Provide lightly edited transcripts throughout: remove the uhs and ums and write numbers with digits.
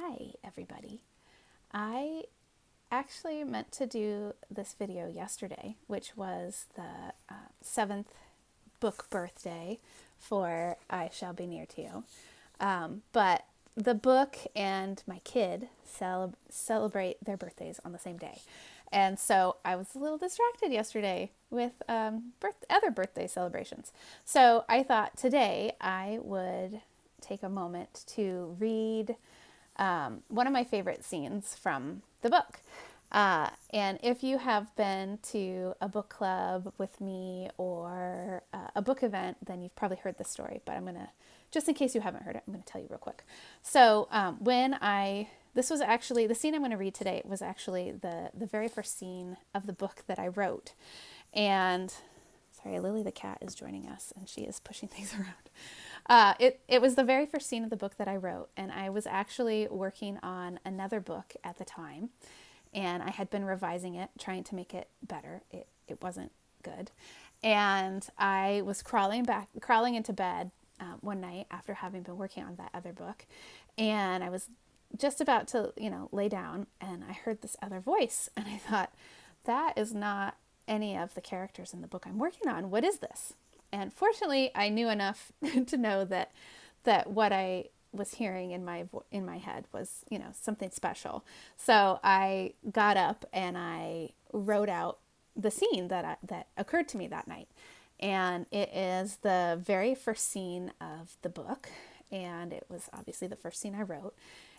Hi, everybody. I actually meant to do this video yesterday, which was the seventh book birthday for I Shall Be Near to You. But the book and my kid celebrate their birthdays on the same day. And so I was a little distracted yesterday with other birthday celebrations. So I thought today I would take a moment to read one of my favorite scenes from the book. And if you have been to a book club with me or a book event, then you've probably heard this story, but I'm going to, just in case you haven't heard it, I'm going to tell you real quick. So this was actually, the scene I'm going to read today was actually the very first scene of the book that I wrote. And sorry, Lily the cat is joining us and she is pushing things around. It was the very first scene of the book that I wrote, and I was actually working on another book at the time, and I had been revising it, trying to make it better. It wasn't good. And I was crawling into bed one night after having been working on that other book, and I was just about to, lay down, and I heard this other voice, and I thought, that is not any of the characters in the book I'm working on. What is this? And fortunately, I knew enough to know that what I was hearing in my head was, something special. So I got up and I wrote out the scene that occurred to me that night. And it is the very first scene of the book, and it was obviously the first scene I wrote.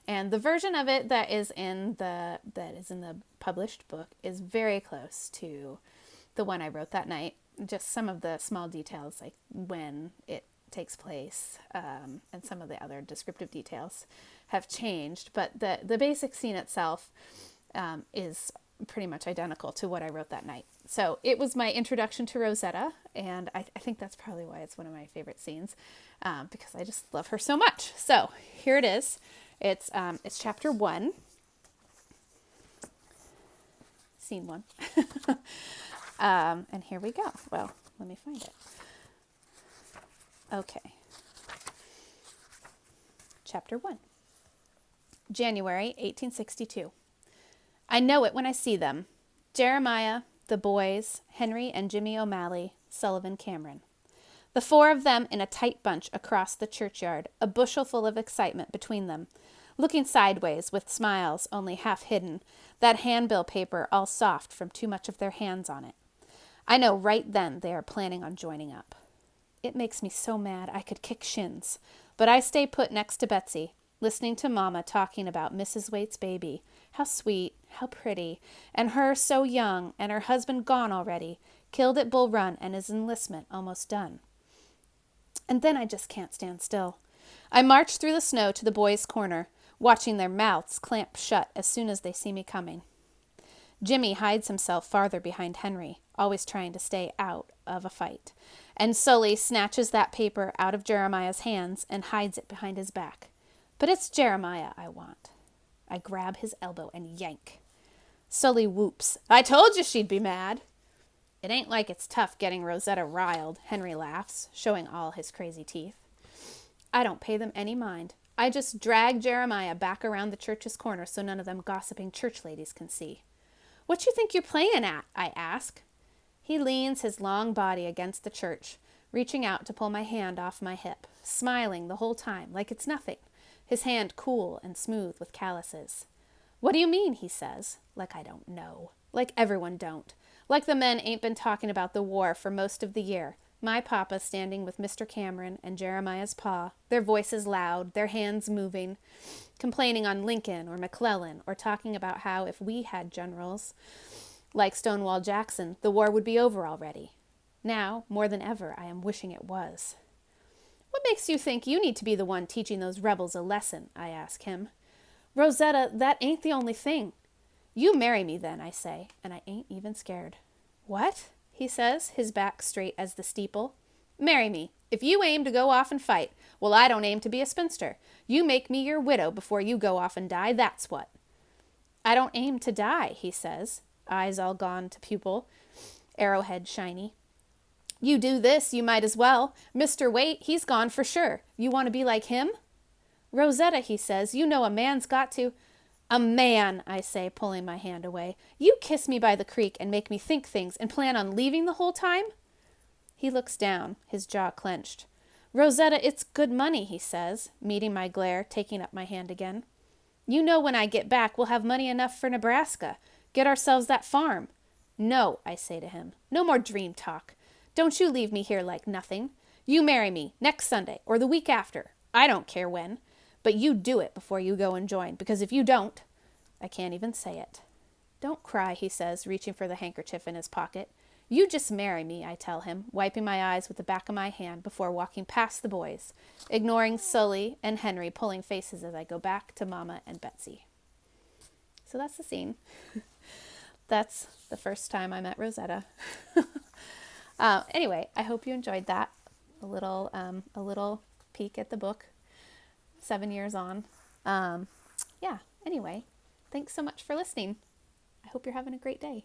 And the version of it that is in the published book is very close to the one I wrote that night. Just some of the small details, like when it takes place, and some of the other descriptive details have changed. But the basic scene itself is pretty much identical to what I wrote that night. So it was my introduction to Rosetta, and I think that's probably why it's one of my favorite scenes, because I just love her so much. So here it is. It's chapter 1, scene 1. And here we go. Well, let me find it. Okay. Chapter 1. January 1862. I know it when I see them. Jeremiah, the boys, Henry and Jimmy O'Malley, Sullivan Cameron. The four of them in a tight bunch across the churchyard, a bushelful of excitement between them, looking sideways with smiles only half hidden, that handbill paper all soft from too much of their hands on it. I know right then they are planning on joining up. It makes me so mad I could kick shins, but I stay put next to Betsy, listening to Mama talking about Mrs. Waite's baby. How sweet, how pretty, and her so young, and her husband gone already, killed at Bull Run and his enlistment almost done. And then I just can't stand still. I march through the snow to the boys' corner, watching their mouths clamp shut as soon as they see me coming. Jimmy hides himself farther behind Henry, always trying to stay out of a fight. And Sully snatches that paper out of Jeremiah's hands and hides it behind his back. But it's Jeremiah I want. I grab his elbow and yank. Sully whoops. I told you she'd be mad. It ain't like it's tough getting Rosetta riled, Henry laughs, showing all his crazy teeth. I don't pay them any mind. I just drag Jeremiah back around the church's corner so none of them gossiping church ladies can see. What you think you're playing at? I ask. He leans his long body against the church, reaching out to pull my hand off my hip, smiling the whole time like it's nothing, his hand cool and smooth with calluses. What do you mean, he says, like I don't know, like everyone don't, like the men ain't been talking about the war for most of the year. My papa standing with Mr. Cameron and Jeremiah's pa, their voices loud, their hands moving, complaining on Lincoln or McClellan, or talking about how if we had generals like Stonewall Jackson, the war would be over already. Now, more than ever, I am wishing it was. What makes you think you need to be the one teaching those rebels a lesson? I ask him. Rosetta, that ain't the only thing. You marry me then, I say, and I ain't even scared. What? He says, his back straight as the steeple. Marry me. If you aim to go off and fight, well, I don't aim to be a spinster. You make me your widow before you go off and die, that's what. I don't aim to die, he says, eyes all gone to pupil, arrowhead shiny. You do this, you might as well. Mr. Waite, he's gone for sure. You want to be like him? Rosetta, he says, you know a man's got to. A man, I say, pulling my hand away. You kiss me by the creek and make me think things and plan on leaving the whole time? He looks down, his jaw clenched. Rosetta, it's good money, he says, meeting my glare, taking up my hand again. You know when I get back, we'll have money enough for Nebraska. Get ourselves that farm. No, I say to him. No more dream talk. Don't you leave me here like nothing. You marry me next Sunday or the week after. I don't care when. But you do it before you go and join, because if you don't, I can't even say it. Don't cry, he says, reaching for the handkerchief in his pocket. You just marry me, I tell him, wiping my eyes with the back of my hand before walking past the boys, ignoring Sully and Henry pulling faces as I go back to Mama and Betsy. So that's the scene. That's the first time I met Rosetta. Anyway, I hope you enjoyed that. A little peek at the book. 7 years on. Anyway, thanks so much for listening. I hope you're having a great day.